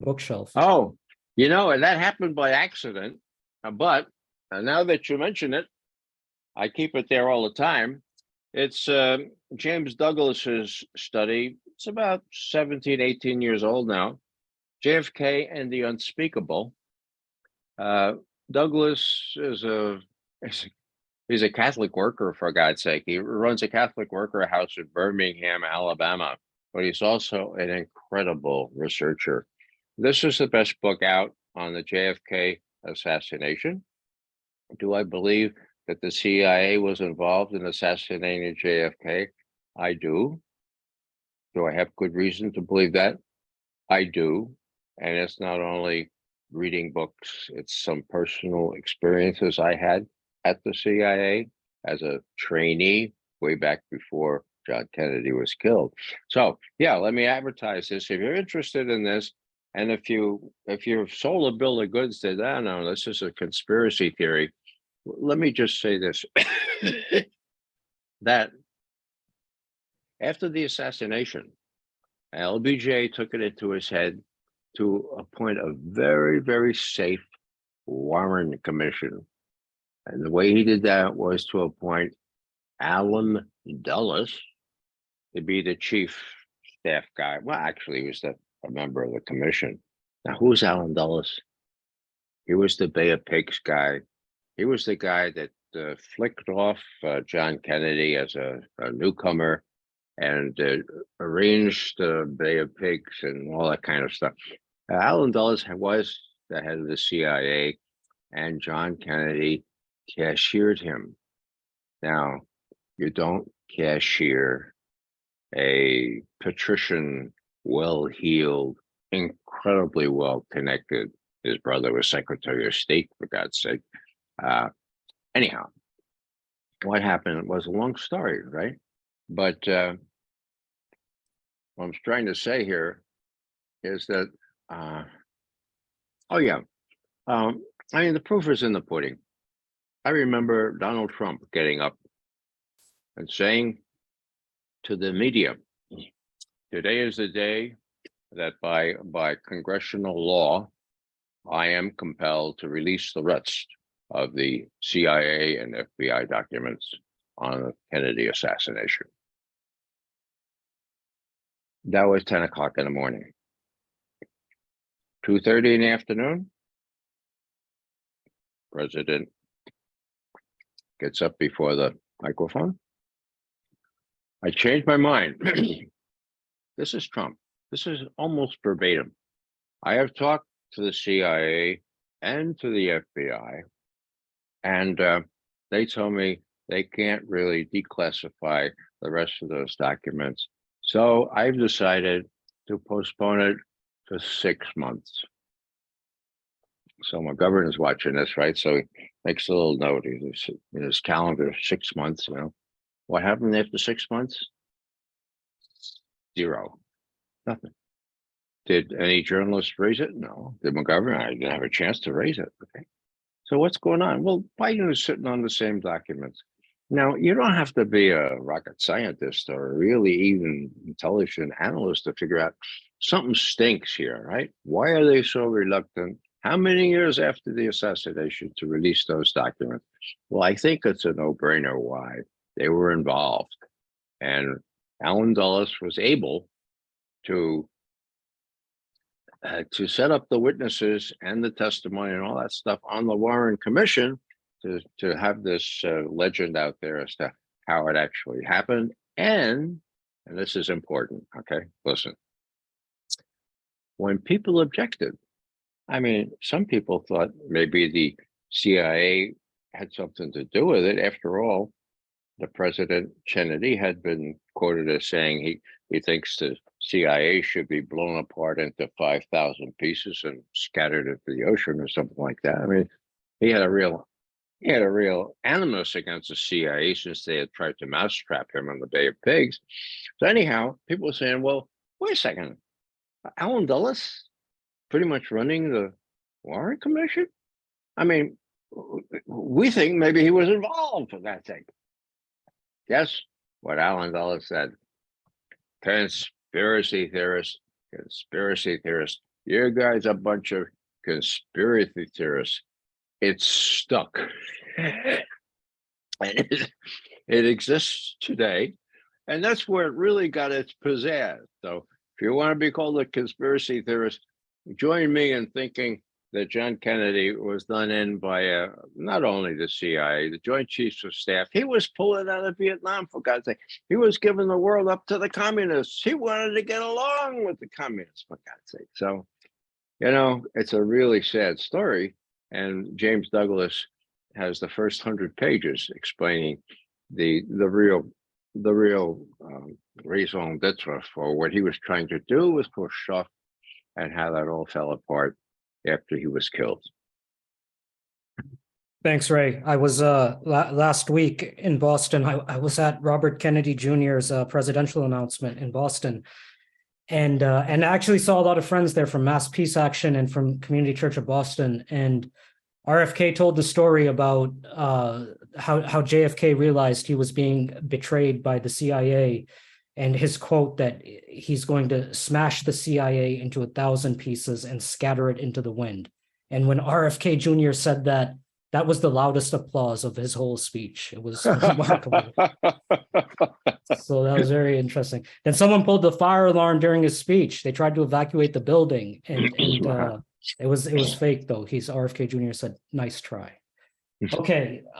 bookshelf. Oh, and that happened by accident. But now that you mention it, I keep it there all the time. It's James Douglas's study. It's about 17, 18 years old now. JFK and the Unspeakable. Douglas he's a Catholic worker, for God's sake. He runs a Catholic worker house in Birmingham, Alabama, but he's also an incredible researcher. This is the best book out on the JFK assassination. Do I believe that the CIA was involved in assassinating JFK? I do. Do I have good reason to believe that? I do. And it's not only reading books, it's some personal experiences I had at the CIA as a trainee way back before John Kennedy was killed. So yeah, let me advertise this. If you're interested in this, and if you're sold a bill of goods that, I don't know, this is a conspiracy theory, let me just say this, that after the assassination, LBJ took it into his head to appoint a very, very safe Warren Commission. And the way he did that was to appoint Alan Dulles to be the chief staff guy. Well, actually, he was a member of the commission. Now, who's Alan Dulles? He was the Bay of Pigs guy. He was the guy that flicked off John Kennedy as a newcomer and arranged the Bay of Pigs and all that kind of stuff. Alan Dulles was the head of the CIA, and John Kennedy cashiered him. Now, you don't cashier a patrician, well-heeled, incredibly well-connected. His brother was Secretary of State, for God's sake. Anyhow, what happened was a long story, right? But what I'm trying to say here is that, the proof is in the pudding. I remember Donald Trump getting up and saying to the media, today is the day that by congressional law, I am compelled to release the rest of the CIA and FBI documents on the Kennedy assassination. That was 10 o'clock in the morning. 2:30 in the afternoon, President gets up before the microphone. I changed my mind. This is Trump. This is almost verbatim. I have talked to the CIA and to the FBI, and they told me they can't really declassify the rest of those documents. So I've decided to postpone it for 6 months. So McGovern is watching this, right? So he makes a little note in his calendar, 6 months, What happened after 6 months? Zero. Nothing. Did any journalist raise it? No. Did McGovern? I didn't have a chance to raise it. Okay. So what's going on? Well, Biden is sitting on the same documents. Now, you don't have to be a rocket scientist or really even intelligent analyst to figure out something stinks here, right? Why are they so reluctant? How many years after the assassination to release those documents? Well, I think it's a no-brainer why. They were involved. And Alan Dulles was able to set up the witnesses and the testimony and all that stuff on the Warren Commission to have this legend out there as to how it actually happened. And this is important, okay? Listen, when people objected, some people thought maybe the CIA had something to do with it. After all, the President Kennedy had been quoted as saying he thinks the CIA should be blown apart into 5,000 pieces and scattered into the ocean or something like that. He had a real animus against the CIA since they had tried to mousetrap him on the Bay of Pigs. So anyhow, people were saying, well, wait a second, Alan Dulles pretty much running the Warren Commission? We think maybe he was involved in that thing. Guess what Alan Dulles said? Conspiracy theorist. You guys are a bunch of conspiracy theorists. It's stuck. And it exists today. And that's where it really got its pizzazz. So if you want to be called a conspiracy theorist, join me in thinking that John Kennedy was done in by not only the CIA, the Joint Chiefs of Staff. He was pulling out of Vietnam, for God's sake. He was giving the world up to the communists. He wanted to get along with the communists, for God's sake. So, it's a really sad story. And James Douglas has the first 100 pages explaining the real raison d'etre for what he was trying to do with Khrushchev and how that all fell apart after he was killed. Thanks, Ray. I was last week in Boston. I was at Robert Kennedy Jr.'s presidential announcement in Boston, and I actually saw a lot of friends there from Mass Peace Action and from Community Church of Boston. And RFK told the story about how JFK realized he was being betrayed by the CIA, and his quote that he's going to smash the CIA into 1,000 pieces and scatter it into the wind. And when RFK Jr. said that, that was the loudest applause of his whole speech. It was remarkable. So that was very interesting. Then someone pulled the fire alarm during his speech. They tried to evacuate the building, and it was fake though. RFK Jr. said, "Nice try." Okay.